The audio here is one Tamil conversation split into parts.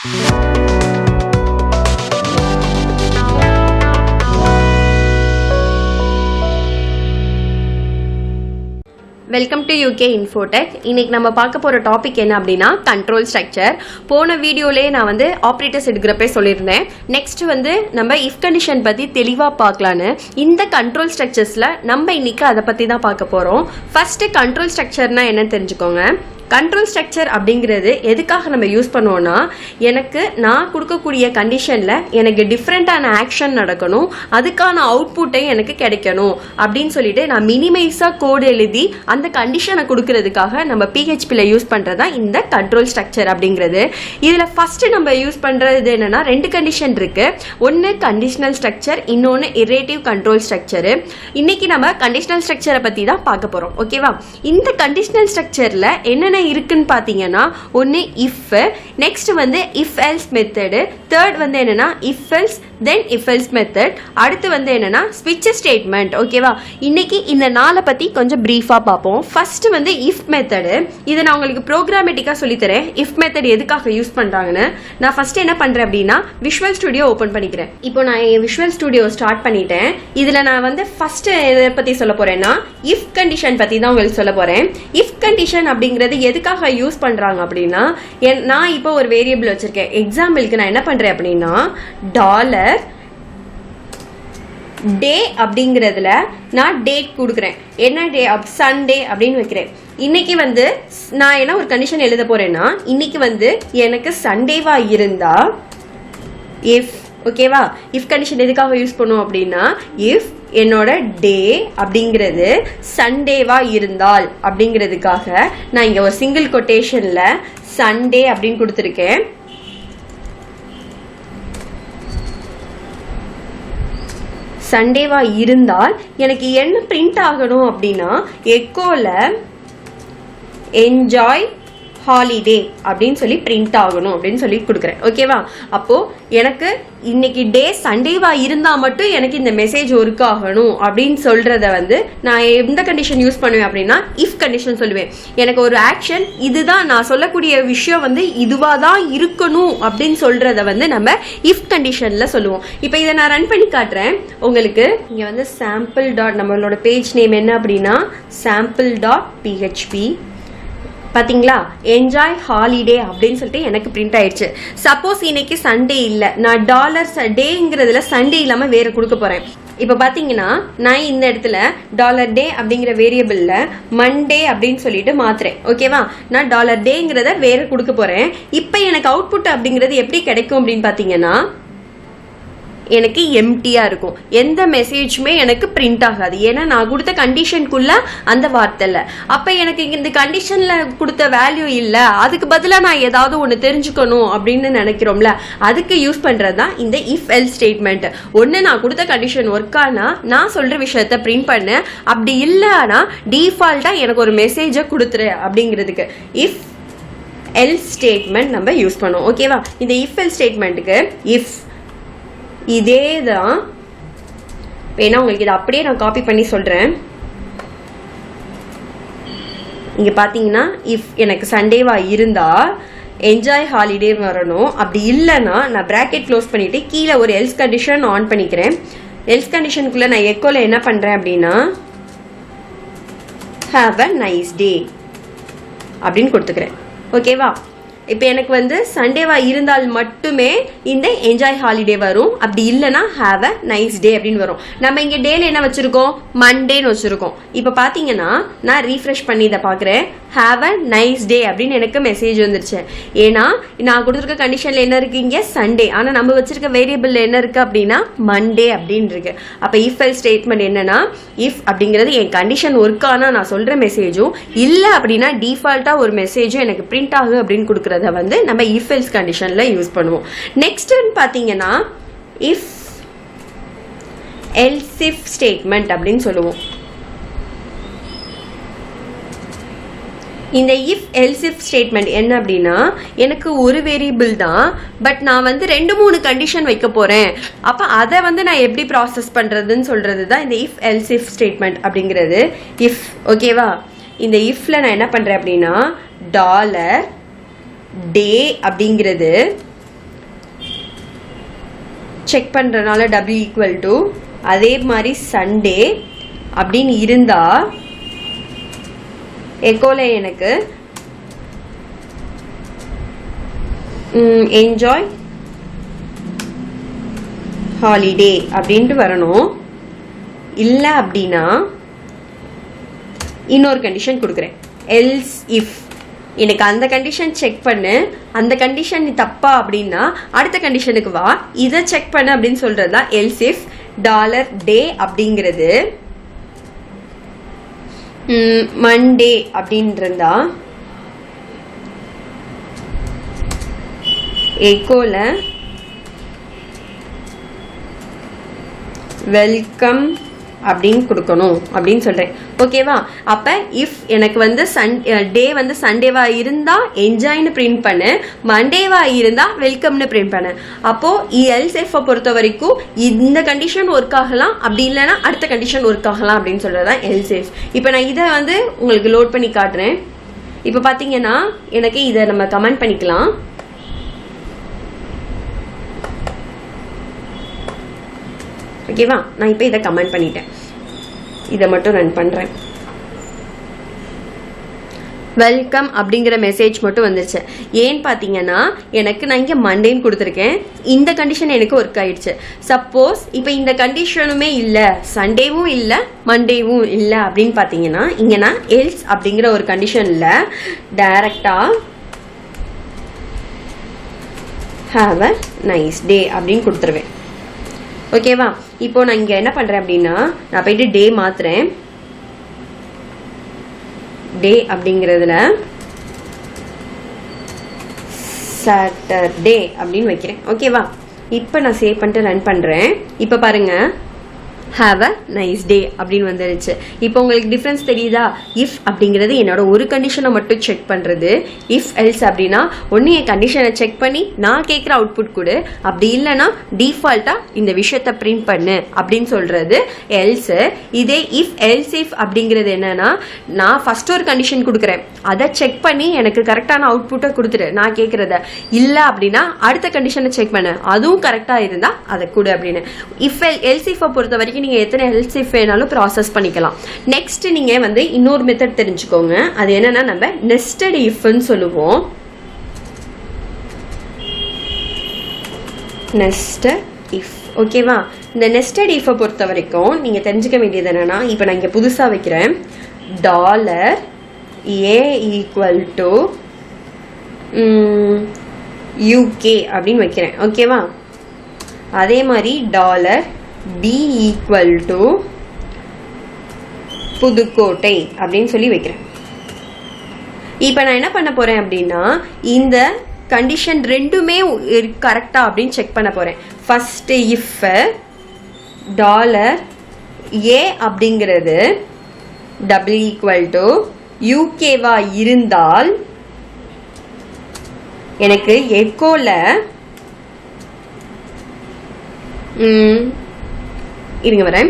Welcome to UK Infotech. இன்னைக்கு நம்ம பார்க்க போகிற டாபிக் என்ன அப்படின்னா கண்ட்ரோல் ஸ்ட்ரக்சர். போன வீடியோலேயே நான் வந்து ஆப்ரேட்டர்ஸ் எடுக்கிறப்பே சொல்லியிருந்தேன். நெக்ஸ்ட் வந்து நம்ம இஃப் கண்டிஷன் பற்றி தெளிவாக பார்க்கலான்னு. இந்த கண்ட்ரோல் ஸ்ட்ரக்சர்ஸில் நம்ம இன்னைக்கு அதை பற்றி தான் பார்க்க போகிறோம். ஃபஸ்ட்டு கண்ட்ரோல் ஸ்ட்ரக்சர்னா என்னன்னு தெரிஞ்சுக்கோங்க. கண்ட்ரோல் ஸ்ட்ரக்சர் அப்படிங்கிறது எதுக்காக நம்ம யூஸ் பண்ணுவோன்னா, எனக்கு நான் கொடுக்கக்கூடிய கண்டிஷனில் எனக்கு டிஃப்ரெண்ட்டான ஆக்ஷன் நடக்கணும், அதுக்கான அவுட்புட்டை எனக்கு கிடைக்கணும் அப்படின்னு சொல்லிட்டு நான் மினிமைஸாக கோடு எழுதி அந்த கண்டிஷனை கொடுக்கறதுக்காக நம்ம பிஹெச்பியில் யூஸ் பண்ணுறது தான் இந்த கண்ட்ரோல் ஸ்ட்ரக்சர் அப்படிங்கிறது. இதில் ஃபஸ்ட்டு நம்ம யூஸ் பண்ணுறது என்னென்னா, ரெண்டு கண்டிஷன் இருக்குது. ஒன்று கண்டிஷனல் ஸ்ட்ரக்சர், இன்னொன்று இரேட்டிவ் கண்ட்ரோல் ஸ்ட்ரக்சரு. இன்றைக்கி நம்ம கண்டிஷனல் ஸ்ட்ரக்சரை பற்றி தான் பார்க்க போகிறோம். ஓகேவா? இந்த கண்டிஷனல் ஸ்ட்ரக்சரில் என்னென்ன இருக்குன்னு பார்த்தீங்கன்னா, ஒன்று இஃப், நெக்ஸ்ட் வந்து இஃப் எல்ஸ் மெத்தடு, தேர்ட் வந்து என்னன்னா if else then if else method, அடுத்து வந்து என்னன்னா ஸ்விட்ச் ஸ்டேட்மெண்ட். ஓகேவா? இன்னைக்கு இந்த நாளை பற்றி கொஞ்சம் ப்ரீஃபாக பார்ப்போம். ஃபர்ஸ்ட் வந்து இஃப் மெத்தடு. இதை நான் உங்களுக்கு ப்ரோக்ராமேட்டிக்காக சொல்லித்தரேன். இஃப் மெத்தட் எதுக்காக யூஸ் பண்ணுறாங்கன்னு. நான் ஃபர்ஸ்ட் என்ன பண்ணுறேன் அப்படின்னா, விஷுவல் ஸ்டுடியோ ஓப்பன் பண்ணிக்கிறேன். இப்போ நான் விஷுவல் ஸ்டுடியோ ஸ்டார்ட் பண்ணிட்டேன். இதில் நான் வந்து ஃபர்ஸ்ட் எதை பற்றி சொல்ல போகிறேன்னா, இஃப் கண்டிஷன் பற்றி தான் உங்களுக்கு சொல்ல போகிறேன். இஃப் கண்டிஷன் அப்படிங்கிறது எதுக்காக யூஸ் பண்றாங்க அப்படின்னா, நான் இப்போ ஒரு வேரியபிள் வச்சிருக்கேன். எக்ஸாம்பிளுக்கு நான் என்ன பண்றேன் அப்படின்னா, டாலர் டே அப்படிங்கிறதுல நான் டேட் கொடுக்குறேன். என்ன டே? சண்டே அப்படின்னு வைக்கிறேன். இன்னைக்கு வந்து நான் என்ன ஒரு கண்டிஷன் எழுத போறேன்னா, இன்னைக்கு வந்து எனக்கு சண்டேவா இருந்தா இஃப். ஓகேவா? இஃப் கண்டிஷன் எதுக்காக யூஸ் பண்ணுவோம் அப்படின்னா, இஃப் என்னோட டே அப்படிங்கிறது சண்டேவா இருந்தால் அப்படிங்கிறதுக்காக நான் இங்க ஒரு சிங்கிள் கொட்டேஷன்ல சண்டே அப்படின்னு கொடுத்துருக்கேன். சண்டேவா இருந்தால் எனக்கு என்ன பிரிண்ட் ஆகணும் அப்படின்னா, எக்கோல என்ஜாய் ஹாலிடே அப்படின்னு சொல்லி பிரிண்ட் ஆகணும் அப்படின்னு சொல்லி கொடுக்குறேன். ஓகேவா? அப்போ எனக்கு இன்னைக்கு டே சண்டேவா இருந்தா மட்டும் எனக்கு இந்த மெசேஜ் ஒர்க் ஆகணும் அப்படின்னு சொல்றத வந்து நான் எந்த கண்டிஷன் யூஸ் பண்ணுவேன் அப்படின்னா, இஃப் கண்டிஷன் சொல்லுவேன். எனக்கு ஒரு ஆக்ஷன் இதுதான், நான் சொல்லக்கூடிய விஷயம் வந்து இதுவா தான் இருக்கணும் அப்படின்னு சொல்றத வந்து நம்ம இஃப் கண்டிஷன்ல சொல்லுவோம். இப்போ இதை நான் ரன் பண்ணி காட்டுறேன் உங்களுக்கு. இங்க வந்து சாம்பிள் டாட், நம்மளோட பேஜ் நேம் என்ன அப்படின்னா சாம்பிள் டாட் பிஹெச்பி. பார்த்தீங்களா? என்ஜாய் ஹாலிடே அப்படின்னு சொல்லிட்டு எனக்கு பிரிண்ட் ஆயிடுச்சு. சப்போஸ் இன்னைக்கு சண்டே இல்லை, நான் டாலர் டேங்கிறதுல சண்டே இல்லாமல் வேற கொடுக்க போறேன். இப்போ பார்த்தீங்கன்னா நான் இந்த இடத்துல டாலர் டே அப்படிங்கிற வேரியபிளில் மண்டே அப்படின்னு சொல்லிட்டு மாத்துறேன். ஓகேவா? நான் டாலர் டேங்கிறத வேற கொடுக்க போறேன். இப்போ எனக்கு அவுட்புட் அப்படிங்கிறது எப்படி கிடைக்கும் அப்படின்னு பார்த்தீங்கன்னா, எனக்கு எம்டியா இருக்கும். எந்த மெசேஜுமே எனக்கு பிரிண்ட் ஆகாது. ஏன்னா நான் கொடுத்த கண்டிஷனுக்குள்ள அந்த வார்த்தை இல்லை. அப்ப எனக்கு இந்த கண்டிஷன்ல கொடுத்த வேல்யூ இல்லை, அதுக்கு பதிலாக நான் ஏதாவது ஒன்று தெரிஞ்சுக்கணும் அப்படின்னு நினைக்கிறோம்ல, அதுக்கு யூஸ் பண்றதுதான் இந்த இஃப் எல்ஸ் ஸ்டேட்மெண்ட். ஒன்று நான் கொடுத்த கண்டிஷன் ஒர்க் ஆனா நான் சொல்ற விஷயத்த பிரிண்ட் பண்ண, அப்படி இல்லைன்னா டிஃபால்ட்டா எனக்கு ஒரு மெசேஜை கொடுத்துரு அப்படிங்கிறதுக்கு இஃப் எல்ஸ் ஸ்டேட்மெண்ட் நம்ம யூஸ் பண்ணுவோம். ஓகேவா? இந்த இஃப் எல்ஸ் ஸ்டேட்மெண்ட்டுக்கு இஃப் இதே தான். வேணா உங்களுக்கு இதை அப்படியே நான் காப்பி பண்ணி சொல்றேன். இங்க பாத்தீங்கன்னா, இஃப் எனக்கு சண்டேவா இருந்தா என்ஜாய் ஹாலிடே வரணும். அப்படி இல்லைன்னா நான் பிராக்கெட் க்ளோஸ் பண்ணிட்டு கீழே ஒரு எல்ஸ் கண்டிஷன் ஆன் பண்ணிக்கிறேன். எல்ஸ் கண்டிஷனுக்குள்ள நான் எக்கோல என்ன பண்றேன் அப்படின்னா, ஹாவ் அ நைஸ் டே அப்படின்னு கொடுத்துக்கிறேன். ஓகேவா? இப்போ எனக்கு வந்து சண்டேவா இருந்தால் மட்டுமே இந்த என்ஜாய் ஹாலிடே வரும். அப்படி இல்லைன்னா ஹாவ் அ நைஸ் டே அப்படின்னு வரும். நம்ம இங்கே டேல என்ன வச்சிருக்கோம்? மண்டேன்னு வச்சிருக்கோம். இப்போ பார்த்தீங்கன்னா நான் ரீஃப்ரெஷ் பண்ணி இதை பார்க்குறேன். ஹாவ் அ நைஸ் டே அப்படின்னு எனக்கு மெசேஜ் வந்துருச்சு. ஏன்னா நான் கொடுத்துருக்க கண்டிஷனில் என்ன இருக்கு? இங்கே சண்டே. ஆனால் நம்ம வச்சிருக்க வேரியபிள் என்ன இருக்கு அப்படின்னா மண்டே அப்படின்னு இருக்கு. அப்போ இஃப் எல்ஸ் ஸ்டேட்மெண்ட் என்னன்னா, இஃப் அப்படிங்கிறது என் கண்டிஷன் ஒர்க் ஆனால் நான் சொல்ற மெசேஜும், இல்லை அப்படின்னா டிஃபால்ட்டா ஒரு மெசேஜும் எனக்கு பிரிண்ட் ஆகு அப்படின்னு கொடுக்குறது வந்து நம்ம இஃப் எல்ஸ் கண்டிஷன்ல யூஸ் பண்ணுவோம். நெக்ஸ்ட் பாத்தீங்கன்னா இஃப் எல்ஸ் இஃப் ஸ்டேட்மெண்ட் அப்படின்னு சொல்லுவோம். இந்த இஃப் எல்ஸ் இஃப் ஸ்டேட்மெண்ட் என்ன அப்படின்னா, எனக்கு ஒரு வேரியபிள் தான், பட் நான் வந்து 2-3 கண்டிஷன் வைக்க போறேன். அப்ப அதை வந்து நான் எப்படி ப்ராசஸ் பண்றதுன்னு சொல்றது தான் இந்த இஃப் எல்ஸ் இஃப் ஸ்டேட்மெண்ட் அப்படிங்கிறது. இஃப். ஓகேவா? இந்த இஃப்ல நான் என்ன பண்றேன் அப்படின்னா, டாலர் டே அப்படிங்கிறது செக் பண்ணுறதுனால டபிள்யூ ஈக்குவல் டு அதே மாதிரி சண்டே அப்படின்னு இருந்தால் எக்கோல எனக்கு என்ஜாய் ஹாலிடே அப்படின்ட்டு வரணும். இல்லை அப்படின்னா இன்னொரு கண்டிஷன் கொடுக்குறேன். எல்ஸ் இஃப் எனக்கு அந்த கண்டிஷன் செக் பண்ணு, அந்த கண்டிஷன் நீ தப்பா அப்படின்னா அடுத்த கண்டிஷனுக்கு வா, இதை செக் பண்ணு அப்படின்னு சொல்றது தான் எல்ஸ் இஃப். $டே அப்படிங்கிறது மண்டே அப்படின்றதா எக்கோல வெல்கம் அப்படின்னு கொடுக்கணும் அப்படின்னு சொல்றேன். ஓகேவா? அப்ப இஃப் எனக்கு வந்து டே வந்து சண்டேவா இருந்தா என்ஜாய்னு பிரிண்ட் பண்ணு, மண்டேவா இருந்தா வெல்கம்னு பிரிண்ட் பண்ணு. அப்போ எல்ஸ் இஃப் பொறுத்த வரைக்கும் இந்த கண்டிஷன் ஒர்க் ஆகலாம், அப்படி இல்லைன்னா அடுத்த கண்டிஷன் ஒர்க் ஆகலாம் அப்படின்னு சொல்றதுதான் எல்ஸ் இஃப். இப்போ நான் இதை வந்து உங்களுக்கு லோட் பண்ணி காட்டுறேன். இப்போ பாத்தீங்கன்னா எனக்கு இதை நம்ம கமெண்ட் பண்ணிக்கலாம். ஓகேவா? நான் இப்போ இதை கமெண்ட் பண்ணிட்டேன். இதை மட்டும் ரன் பண்ணுறேன். வெல்கம் அப்படிங்கிற மெசேஜ் மட்டும் வந்துருச்சு. ஏன்னு பார்த்தீங்கன்னா எனக்கு நான் இங்கே மண்டேன்னு கொடுத்துருக்கேன், இந்த கண்டிஷன் எனக்கு ஒர்க் ஆயிடுச்சு. சப்போஸ் இப்போ இந்த கண்டிஷனுமே இல்லை, சண்டேவும் இல்லை மண்டேவும் இல்லை அப்படின்னு பார்த்தீங்கன்னா இங்கே நான் எல்ஸ் அப்படிங்கிற ஒரு கண்டிஷனில் டைரக்டாக ஹாவ் அ நைஸ் டே அப்படின்னு கொடுத்துருவேன். ஓகேவா? இப்போ நான் இங்கே என்ன பண்ணுறேன் அப்படின்னா நான் போயிட்டு டே மாத்துறேன். டே அப்படிங்கிறதுல சாட்டர்டே அப்படின்னு வைக்கிறேன். ஓகேவா? இப்போ நான் சேவ் பண்ணிட்டு ரன் பண்ணுறேன். இப்போ பாருங்க, ஹாவ் அ நைஸ் டே அப்படின்னு வந்துருச்சு. இப்போ உங்களுக்கு டிஃப்ரென்ஸ் தெரியுதா? இஃப் அப்படிங்கிறது என்னோட ஒரு கண்டிஷனை மட்டும் செக் பண்ணுறது. இஃப் எல்ஸ் அப்படின்னா ஒன்று என் கண்டிஷனை செக் பண்ணி நான் கேட்குற அவுட்புட் கொடு, அப்படி இல்லைன்னா டிஃபால்ட்டாக இந்த விஷயத்தை பிரிண்ட் பண்ணு அப்படின்னு சொல்கிறது எல்ஸு. இதே இஃப் எல்ஸ் இஃப் அப்படிங்கிறது என்னன்னா நான் ஃபஸ்ட்டு ஒரு கண்டிஷன் கொடுக்குறேன், அதை செக் பண்ணி எனக்கு கரெக்டான அவுட்புட்டை கொடுத்துரு நான் கேட்குறத. இல்லை அப்படின்னா அடுத்த கண்டிஷனை செக் பண்ணு, அதுவும் கரெக்டாக இருந்தால் அதை கொடு அப்படின்னு. இஃப் எல்ஸ் இஃபை பொறுத்த வரைக்கும் நீங்கள் எத்தனை எல்ஸ் இஃப் வேணாலும் ப்ராசஸ் பண்ணிக்கலாம். நெக்ஸ்ட் நீங்கள் வந்து இன்னொரு மெத்தட் தெரிஞ்சுக்கோங்க. அது என்னன்னா நம்ம நெஸ்டட் இஃப்னு சொல்லுவோம். Nested if. ஓகேவா? இந்த நெஸ்டட் இஃபை பொறுத்த வரைக்கும் நீங்கள் தெரிஞ்சுக்க வேண்டியது என்னன்னா, இப்போ நான் இங்கே புதுசாக வைக்கிறேன், $a ஈக்குவல் டு UK அப்படின்னு வைக்கிறேன். ஓகேவா? அதே மாதிரி $B ஈக்குவல் டு புதுக்கோட்டை அப்படின்னு சொல்லி வைக்கிறேன். இப்போ நான் என்ன பண்ண போறேன் அப்படின்னா இந்த கண்டிஷன் ரெண்டுமே கரெக்டா அப்படின்னு செக் பண்ண போறேன். ஃபர்ஸ்ட் இஃப் $A அப்படிங்கிறது ஈக்குவல் டு UKவா இருந்தால் எனக்கு எக்கோல இருங்க வரேன்.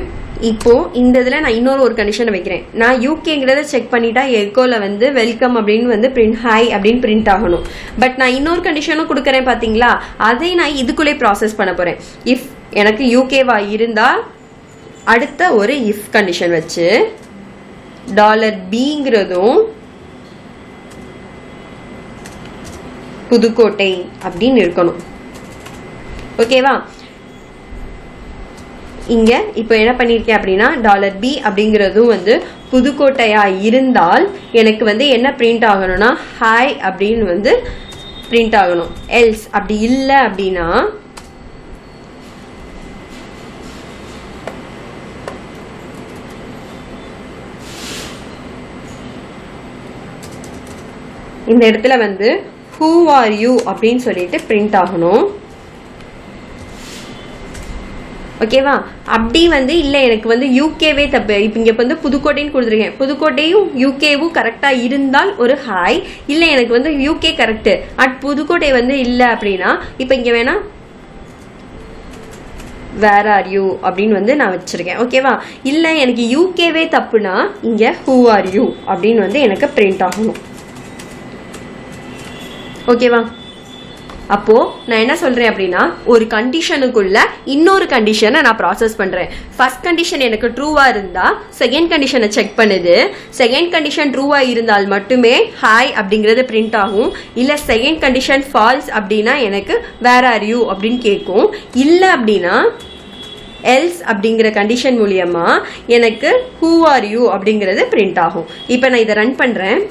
இப்போ இந்த இதில் நான் இன்னொரு ஒரு கண்டிஷனை வைக்கிறேன். நான் யூகேங்கிறத செக் பண்ணிட்டா எக்கோல வந்து வெல்கம் அப்படின்னு வந்து பிரிண்ட் ஹாய் அப்படின்னு பிரிண்ட் ஆகணும். பட் நான் இன்னொரு கண்டிஷனும் கொடுக்குறேன் பார்த்தீங்களா, அதை நான் இதுக்குள்ளே ப்ராசஸ் பண்ண போகிறேன். இஃப் எனக்கு யூகேவா இருந்தால் அடுத்த ஒரு இஃப் கண்டிஷன் வச்சு $Bங்கிறதும் புதுக்கோட்டை அப்படின்னு இருக்கணும். ஓகேவா? இங்க இப்போ என்ன பண்ணியிருக்கேன் அப்படின்னா $B அப்படிங்கிறதும் வந்து புதுக்கோட்டையா இருந்தால் எனக்கு வந்து என்ன பிரிண்ட் ஆகணும்னா ஹாய் அப்படின்னு வந்து பிரிண்ட் ஆகணும். எல்ஸ் அப்படி இல்லை அப்படின்னா இந்த இடத்துல வந்து who are you அப்படின்னு சொல்லிட்டு பிரிண்ட் ஆகணும். ஓகேவா? அப்படி வந்து இல்லை எனக்கு வந்து யூகேவே தப்பு, இப்போ இங்கே வந்து புதுக்கோட்டைன்னு கொடுத்துருக்கேன், புதுக்கோட்டையும் யூகேவும் கரெக்டாக இருந்தால் ஒரு ஹாய், இல்லை எனக்கு வந்து யூகே கரெக்டு புதுக்கோட்டை வந்து இல்லை அப்படின்னா இப்போ இங்கே வேணா வேர் ஆர் யூ அப்படின்னு வந்து நான் வச்சிருக்கேன். ஓகேவா? இல்லை எனக்கு யூகேவே தப்புனா இங்கே ஹூ ஆர் யூ அப்படின்னு வந்து எனக்கு பிரிண்ட் ஆகணும். ஓகேவா? அப்போது நான் என்ன சொல்கிறேன் அப்படின்னா ஒரு கண்டிஷனுக்குள்ள இன்னொரு கண்டிஷனை நான் ப்ராசஸ் பண்ணுறேன். ஃபர்ஸ்ட் கண்டிஷன் எனக்கு ட்ரூவாக இருந்தால் செகண்ட் கண்டிஷனை செக் பண்ணுது. செகண்ட் கண்டிஷன் ட்ரூவாக இருந்தால் மட்டுமே ஹாய் அப்படிங்கிறது பிரிண்ட் ஆகும். இல்லை செகண்ட் கண்டிஷன் ஃபால்ஸ் அப்படின்னா எனக்கு வேர் ஆர் யூ அப்படின்னு கேட்கும். இல்லை அப்படின்னா எல்ஸ் அப்படிங்கிற கண்டிஷன் மூலியமா எனக்கு ஹூ ஆர் யூ அப்படிங்கிறது பிரிண்ட் ஆகும். இப்போ நான் இதை ரன் பண்ணுறேன்.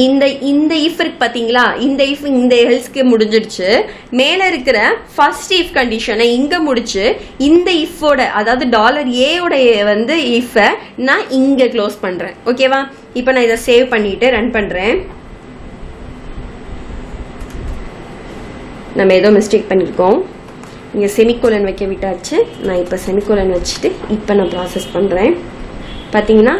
இந்த இஃப் இருக்கு பார்த்தீங்களா, இந்த இஃப் இந்த எல்ஸ்க்கு முடிஞ்சிடுச்சு. மேலே இருக்கிற ஃபர்ஸ்ட் இஃப் கண்டிஷனை இங்கே முடிச்சு இந்த இஃபோட அதாவது $A வந்து இஃபை நான் இங்கே க்ளோஸ் பண்ணுறேன். ஓகேவா? இப்போ நான் இதை சேவ் பண்ணிட்டு ரன் பண்ணுறேன். நம்ம ஏதோ மிஸ்டேக் பண்ணியிருக்கோம். இங்கே செமிகோலன் வைக்க விட்டாச்சு. நான் இப்போ செமிகோலன் வச்சுட்டு இப்போ நான் ப்ராசஸ் பண்ணுறேன். பார்த்தீங்கன்னா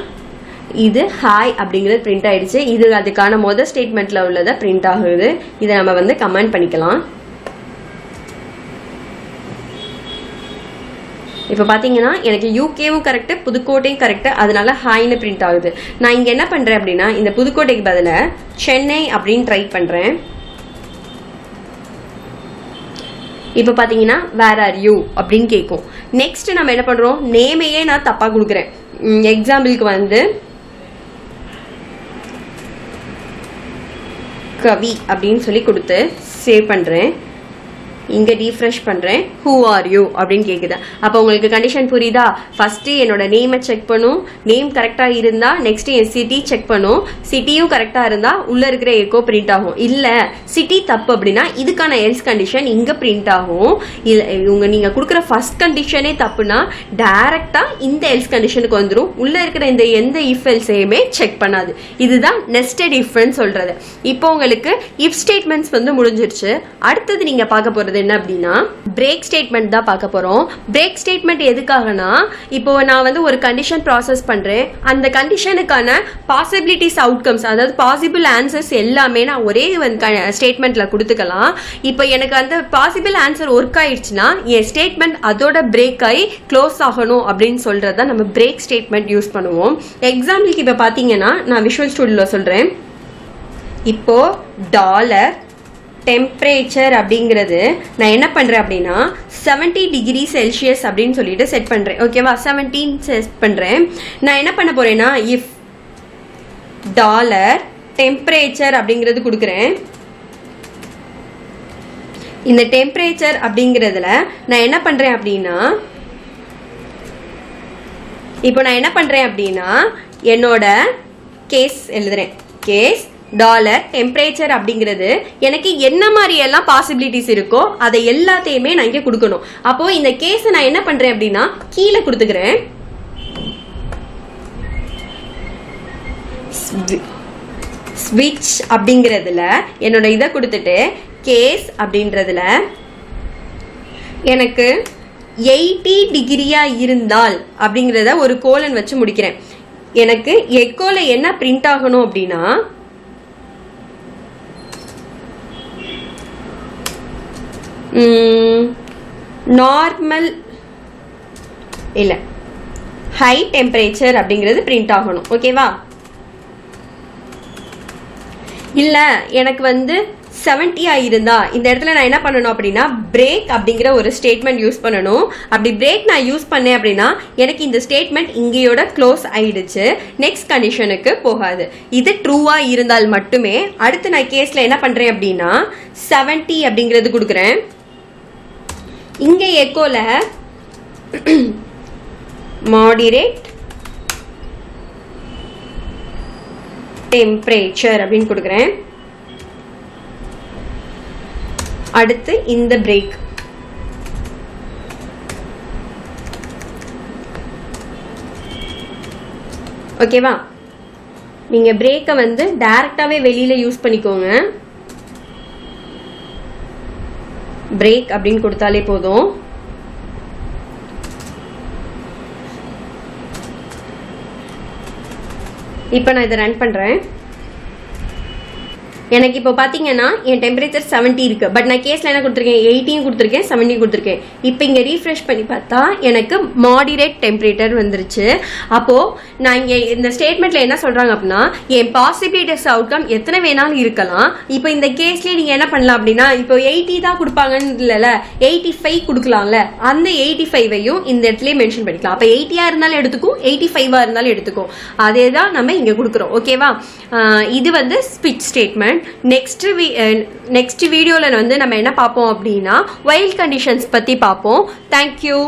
இது ஹாய் அப்படிங்கிறது பிரிண்ட் ஆயிடுச்சு. இது அதுக்கான மொதல் ஸ்டேட்மெண்ட்டில் உள்ளதை பிரிண்ட் ஆகுது. இதை நம்ம வந்து கமெண்ட் பண்ணிக்கலாம். இப்போ பார்த்தீங்கன்னா எனக்கு யூகேவும் கரெக்டு, புதுக்கோட்டையும் கரெக்டு, அதனால ஹாய்னு பிரிண்ட் ஆகுது. நான் இங்கே என்ன பண்ணுறேன் அப்படின்னா இந்த புதுக்கோட்டைக்கு பதிலாக சென்னை அப்படின்னு ட்ரை பண்ணுறேன். இப்போ பார்த்தீங்கன்னா வேர் ஆர் யூ அப்படின்னு கேட்கும். நெக்ஸ்ட் நம்ம என்ன பண்ணுறோம், நேமையே நான் தப்பாக கொடுக்குறேன். எக்ஸாம்பிளுக்கு வந்து கவி அப்படின்னு சொல்லி கொடுத்து சேவ் பண்ணுறேன். இங்கே ரீஃப்ரெஷ் பண்ணுறேன். ஹூ ஆர் யூ அப்படின்னு கேட்குது. அப்போ உங்களுக்கு கண்டிஷன் புரியுதா? ஃபஸ்ட்டு என்னோட நேமை செக் பண்ணும். நேம் கரெக்டாக இருந்தால் நெக்ஸ்ட்டு என் சிட்டி செக் பண்ணும். சிட்டியும் கரெக்டாக இருந்தால் உள்ளே இருக்கிற எக்கோ பிரிண்ட் ஆகும். இல்லை சிட்டி தப்பு அப்படின்னா இதுக்கான எல்ஸ் கண்டிஷன் இங்கே பிரிண்ட் ஆகும். இல்லை நீங்கள் கொடுக்குற ஃபர்ஸ்ட் கண்டிஷனே தப்புனா டைரெக்டாக இந்த எல்ஸ் கண்டிஷனுக்கு வந்துடும். உள்ளே இருக்கிற இந்த எந்த இஃப் எல்ஸையுமே செக் பண்ணாது. இதுதான் நெஸ்டட் இஃப்னு சொல்கிறது. இப்போ உங்களுக்கு இஃப் ஸ்டேட்மெண்ட்ஸ் வந்து முடிஞ்சிருச்சு. அடுத்தது நீங்கள் பார்க்க போகிறது என்ன அப்படின்னா பிரேக் ஸ்டேட்மெண்ட் தான் பார்க்க போறோம். பிரேக் ஸ்டேட்மெண்ட் எதுக்காகனா இப்போ நான் வந்து ஒரு கண்டிஷன் ப்ராசஸ் பண்றேன். அந்த கண்டிஷனுக்கான பாசிபிலிட்டிஸ் அவுட்கம்ஸ் அதாவது பாசிபிள் ஆன்சர்ஸ் எல்லாமே நான் ஒரே ஸ்டேட்மெண்ட்ல கொடுத்துக்கலாம். இப்போ எனக்கு அந்த பாசிபிள் ஆன்சர் ஒர்க் ஆயிடுச்சுன்னா என் ஸ்டேட்மெண்ட் அதோட பிரேக் ஆகி க்ளோஸ் ஆகணும் அப்படின்னு சொல்றத நம்ம பிரேக் ஸ்டேட்மெண்ட் யூஸ் பண்ணுவோம். எக்ஸாம்பிளுக்கு இப்போ பார்த்தீங்கன்னா நான் விஷுவல் ஸ்டுடியோல சொல்றேன். இப்போ டெம்பரேச்சர் அப்படிங்கிறது நான் என்ன பண்ணுறேன் அப்படின்னா 70 டிகிரி செல்சியஸ் அப்படின்னு சொல்லிட்டு செட் பண்ணுறேன். ஓகேவா? 17 செட் பண்ணுறேன். நான் என்ன பண்ண போகிறேன்னா இஃப் டெம்பரேச்சர் அப்படிங்கிறது கொடுக்குறேன். இந்த டெம்பரேச்சர் அப்படிங்கிறதுல நான் என்ன பண்ணுறேன் அப்படின்னா இப்போ நான் என்ன பண்ணுறேன் அப்படின்னா என்னோட கேஸ் எழுதுறேன். கேஸ் டெம்பரேச்சர் அப்படிங்கிறது எனக்கு என்ன மாதிரி எல்லாம் பாசிபிலிட்டிஸ் இருக்கோ அதை எல்லாத்தையுமே நான் இங்கே கொடுக்கணும். அப்போ இந்த கேஸை நான் என்ன பண்றேன் அப்படின்னா கீழே கொடுத்துக்கிறேன். ஸ்விட்ச் அப்படிங்கிறதுல என்னோட இதை கொடுத்துட்டு கேஸ் அப்படின்றதுல எனக்கு 80 டிகிரியா இருந்தால் அப்படிங்கிறத ஒரு கோலன் வச்சு முடிக்கிறேன். எனக்கு எக்கோல என்ன பிரிண்ட் ஆகணும் அப்படின்னா நார்மல் இல்ல ஹை டெம்பரேச்சர் அப்படிங்கிறது பிரிண்ட் ஆகணும். ஓகேவா? இல்ல எனக்கு வந்து 70 இருந்தா இந்த இடத்துல நான் என்ன பண்ணணும் அப்படின்னா பிரேக் அப்படிங்கிற ஒரு ஸ்டேட்மெண்ட் யூஸ் பண்ணணும். அப்படி பிரேக் நான் யூஸ் பண்ணேன் அப்படின்னா எனக்கு இந்த ஸ்டேட்மெண்ட் இங்கேயோட க்ளோஸ் ஆயிடுச்சு. நெக்ஸ்ட் கண்டிஷனுக்கு போகாது. இது ட்ரூவா இருந்தால் மட்டுமே. அடுத்து நான் கேஸ்ல என்ன பண்றேன் அப்படின்னா 70 அப்படிங்கிறது கொடுக்குறேன். இங்க எக்கோல மாடரேட் டெம்பரேச்சர் அப்படின்னு கொடுக்குறேன். அடுத்து இந்த பிரேக் ஓகேவா? நீங்க பிரேக்கை வந்து டைரக்டாவே வெளியில யூஸ் பண்ணிக்கோங்க. பிரேக் அப்படின்னு கொடுத்தாலே போதும். இப்போ நான் இதை ரன் பண்றேன். எனக்கு இப்போ பார்த்தீங்கன்னா என் டெம்பரேச்சர் 70 இருக்குது. பட் நான் கேஸில் என்ன கொடுத்துருக்கேன், 18 கொடுத்துருக்கேன், 70 கொடுத்துருக்கேன். இப்போ இங்கே ரீஃப்ரெஷ் பண்ணி பார்த்தா எனக்கு மாடிரேட் டெம்பரேச்சர் வந்துருச்சு. அப்போது நான் இங்கே இந்த ஸ்டேட்மெண்ட்டில் என்ன சொல்கிறாங்க அப்படின்னா, என் பாசிபிலிட்டிஸ் அவுட்கம் எத்தனை வேணாலும் இருக்கலாம். இப்போ இந்த கேஸ்லேயே நீங்கள் என்ன பண்ணலாம் அப்படின்னா, இப்போ 80 தான் கொடுப்பாங்கன்னு இல்லைல்ல, 85 கொடுக்கலாம்ல, அந்த 85ஐயும் இந்த இடத்துலேயே மென்ஷன் பண்ணிக்கலாம். அப்போ 80 இருந்தாலும் எடுத்துக்கும், 85 இருந்தாலும் எடுத்துக்கும். அதே தான் நம்ம இங்கே கொடுக்குறோம். ஓகேவா? இது வந்து ஸ்விட்ச் ஸ்டேட்மெண்ட். நெக்ஸ்ட் வீடியோவில் வந்து நம்ம என்ன பார்ப்போம் அப்படின்னா, வைல் கண்டிஷன்ஸ் பற்றி பார்ப்போம். தேங்க்யூ.